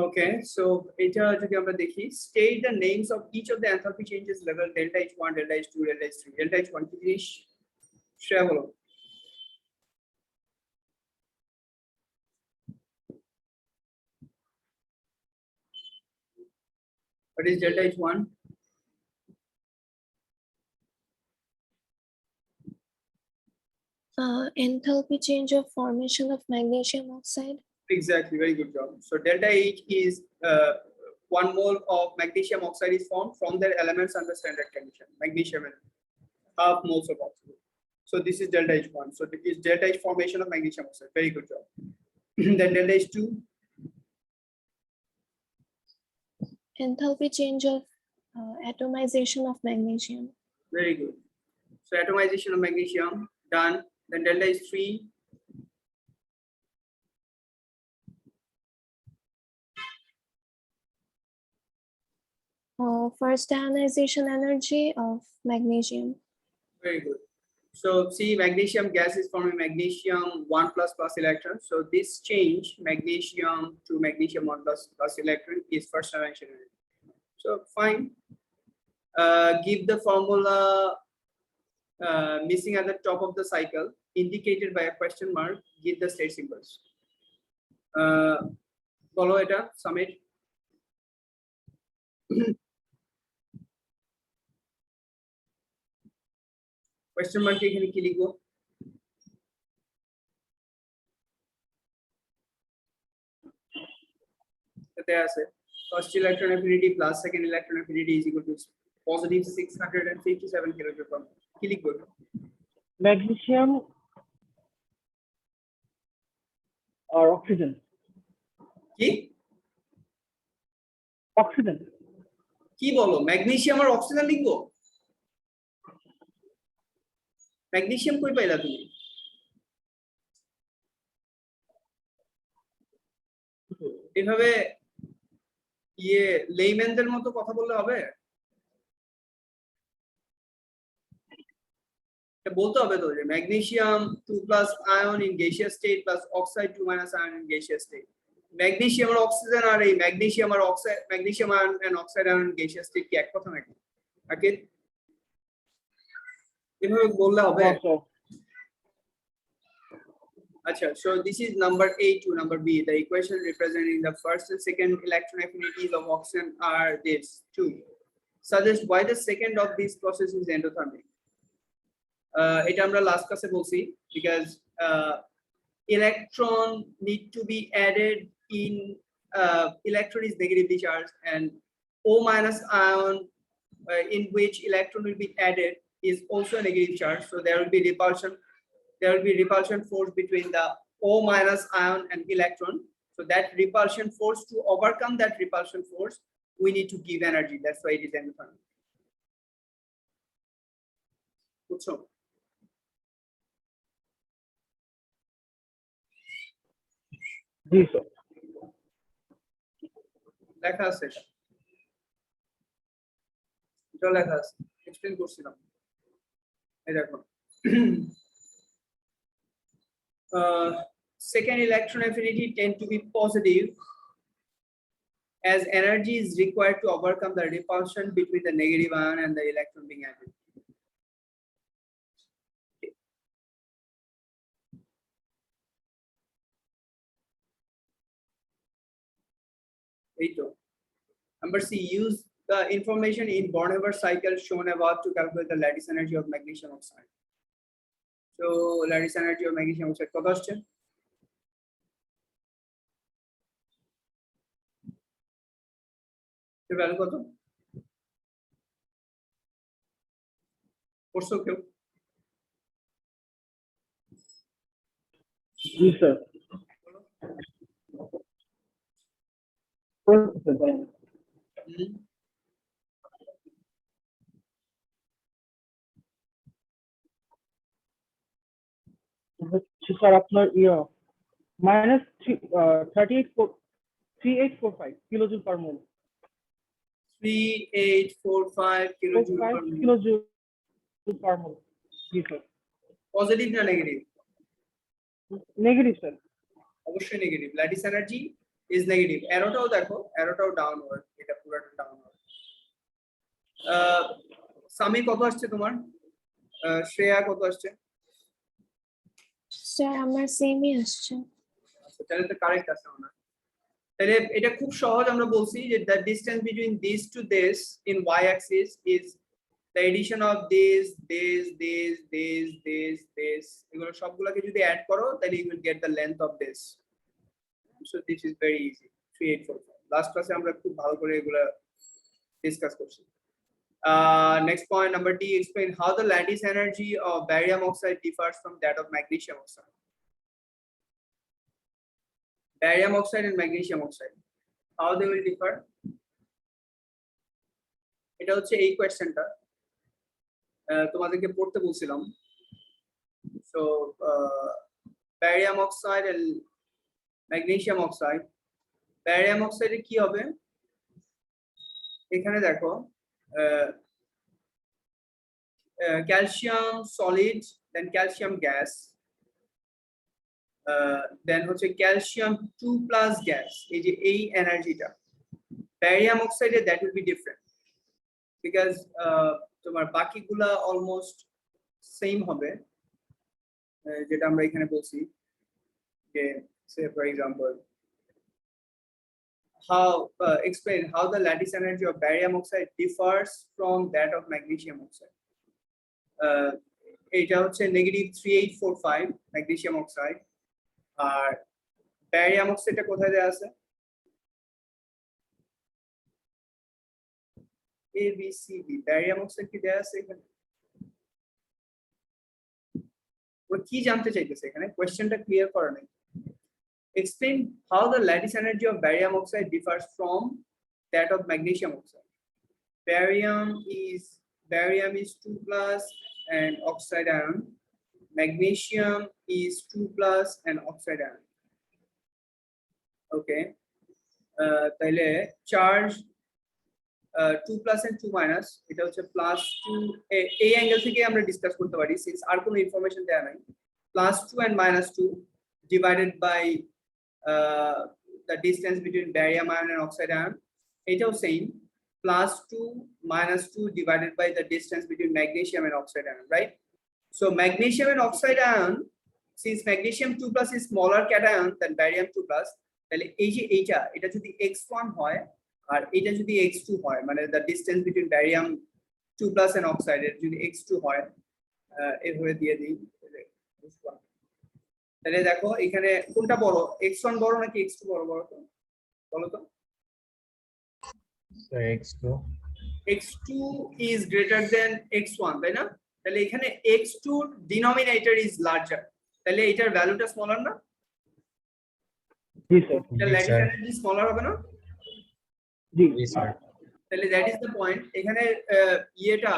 Okay, so এটা যদি আমরা দেখি, state the names of each of the enthalpy changes level delta H1, delta H2, delta H3. Delta H1 কি জিনিস শ্রেয়া বলো? What is delta H1? Enthalpy change of formation of magnesium oxide. Exactly, very good job. So delta H is 1 mole of magnesium oxide is formed from their elements under standard condition. Magnesium and half moles of oxygen. So this is delta H1. So this is delta H formation of magnesium oxide. Very good job. Then delta H2. Enthalpy change of atomization of magnesium. Very good. So atomization of magnesium done. Then delta H3. First ionization energy of magnesium. Very good. So see, magnesium gas is forming magnesium 1 plus electron. So this change, magnesium to magnesium 1 plus electron, is first ionization energy. So fine. Give the formula missing at the top of the cycle, indicated by a question mark. Give the state symbols. Follow it up, Samir. Question mark এখানে কি লিখবো? এতে আছে first electron affinity plus second electron affinity is equal to positive 657 kilojoule. কি লিখবো? Magnesium or oxygen? কি? Oxygen. কি বলো? ম্যাগনেসিয়াম আর অক্সিজেন লিখবো? ম্যাগনেসিয়াম কই পাইলা তুমি? এভাবে লেইম্যানদের মতো কথা বললে হবে? বলতে হবে তো যে magnesium 2 plus ion in gaseous state plus oxide 2 minus ion in gaseous state. Magnesium আর অক্সিজেন আর এই ম্যাগনেসিয়াম আর oxide, magnesium ion and oxide ion in gaseous state কি এক কথা নাকি? ওকে, এভাবে বললে হবে? Acha, so this is number A to number B. The equation representing the first and second electron affinities of oxygen are this two. Suggest why the second of these processes is endothermic. এটা আমরা last class এ বলছি, because electron need to be added in electron is negatively charged, and O minus ion in which electron will be added is also a negative charge, so there will be repulsion. There will be repulsion force between the O minus ion and electron. So that repulsion force, to overcome that repulsion force, we need to give energy. That's why it is endothermic. Good. So Yes, sir. লেখা আছে, এটা লেখা আছে, explain করছিলাম। এই দেখো, second electron affinity tend to be positive as energy is required to overcome the repulsion between the negative ion and the electron being added. Number C, use the information in Born-Haber cycle shown above to calculate the lattice energy of magnesium oxide. So lattice energy of magnesium oxide কত আসছে? এর value কত? করছো কেউ? Yes, sir. Sir আপনার minus 3845 kilojoule per mole. 3845 kilojoule per mole. Yes, sir. Positive না negative? Negative sir. অবশ্যই negative. Lattice energy is negative. অ্যারোটাও দেখো, অ্যারোটাও ডাউনওয়ার্ড, এটা পুরোটা ডাউনওয়ার্ড। সামি কত আসছে তোমার? শ্রেয়া কত আসছে? স্যার আমার সেমই আসছে। আচ্ছা, তাহলে তো কারেক্ট আছে না? তাহলে এটা খুব সহজ, আমরা বলছি যে the distance between these to this in y axis is the addition of this এগুলো সবগুলোকে যদি অ্যাড করো তাহলে you will get the length of this. So this is very easy. 3845. Last ক্লাসে আমরা খুব ভালো করে এগুলো ডিসকাস করছি। Next point, number D, explain how the lattice energy of barium oxide differs from that of magnesium oxide. Barium oxide and magnesium oxide, how they will differ? এটা হচ্ছে এই কোয়েশ্চেনটা তোমাদেরকে পড়তে বলছিলাম। So barium oxide and magnesium oxide, barium oxide কি হবে? এখানে দেখো calcium solid, then calcium gas, then হচ্ছে ক্যালসিয়াম 2+ গ্যাস। এই যে এই এনার্জিটা ব্যারিয়াম অক্সাইডে that will be different, because তোমার বাকিগুলা অলমোস্ট সেম হবে, যেটা আমরা এখানে বলছি যে say for example how explain how the lattice energy of barium oxide differs from that of magnesium oxide. এটা হচ্ছে -3845 magnesium oxide, আর barium oxide কোথায় দেয়া আছে? A B C D, barium oxide কি দেয়া আছে এখানে? ও কি জানতে চাইতেছে এখানে? কোশ্চেনটা ক্লিয়ার করা নাই। Explain how the lattice energy of barium oxide differs from that of magnesium oxide. Barium is 2+ and oxide ion. Magnesium is 2+ and oxide ion. Okay. তাহলে চার্জ 2+ and 2-, এটা হচ্ছে +2, এই অ্যাঙ্গেল থেকে আমরা ডিসকাস করতে পারি সিন্স আর কোনো ইনফরমেশন দেয়া নাই। +2 and -2 divided by the distance between barium ion and oxide ion, এটাও same, +2 -2 divided by the distance between magnesium and oxide ion, right? So magnesium and oxide ion, since magnesium 2+ is smaller cation than barium 2+, তাহলে এই যে এটা যদি x1 হয় আর এটা যদি x2 হয়, মানে the distance between barium 2+ and oxide এর যদি x2 হয়, এভাবে দিয়ে দিই, তাহলে দেখো এখানে কোনটা বড়, x1 বড় নাকি x2 বড়? বলো তো। x2 is greater than x1, তাই না? তাহলে এখানে x2 denominator is larger, তাহলে এটার ভ্যালুটা স্মলার না? জি স্যার। এটা ল্যাটিস এনার্জি স্মলার হবে না? জি স্যার। তাহলে দ্যাট ইজ দ্য পয়েন্ট। এখানে ইয়েটা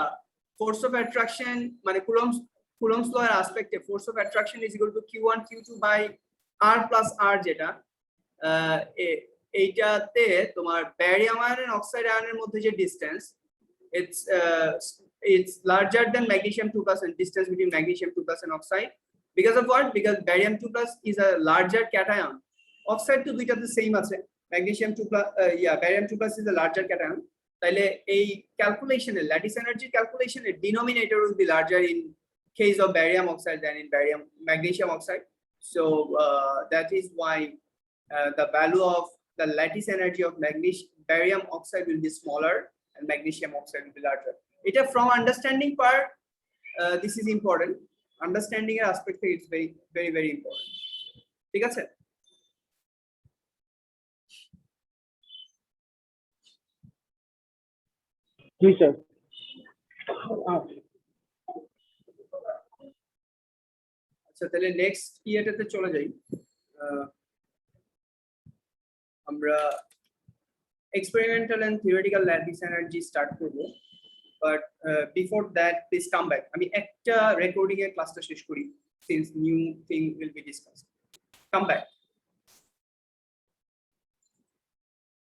ফোর্স অফ অ্যাট্রাকশন, মানে কুলম্বস ল এর অ্যাসপেক্টে force of attraction is equal to q1 q2 by r plus r, যেটা এইটাতে তোমার ব্যারিয়াম আয়ন এন্ড অক্সাইড আয়নের মধ্যে যে distance, it's larger than magnesium 2+ and distance between magnesium 2+ and oxide, because of what? Because barium 2+ is a larger cation. Oxide to দুইটাতে same আছে, magnesium 2+, barium 2+ is a larger cation. তাহলে এই ক্যালকুলেশনে, lattice energy ক্যালকুলেশনে denominator will be larger in case of barium oxide than in magnesium oxide. So that is why the value of the lattice energy of barium oxide will be smaller and magnesium oxide will be larger. এটা from understanding part, this is important. Understanding এর aspect is very very very important. ঠিক আছে? জি sir. আচ্ছা, তাহলে next ইয়েটাতে চলে যাই। আমরা experimental and theoretical lattice energy start করবো, but before that please come back. আমি একটা রেকর্ডিং এর ক্লাসটা শেষ করি since new thing will be discussed. Come back.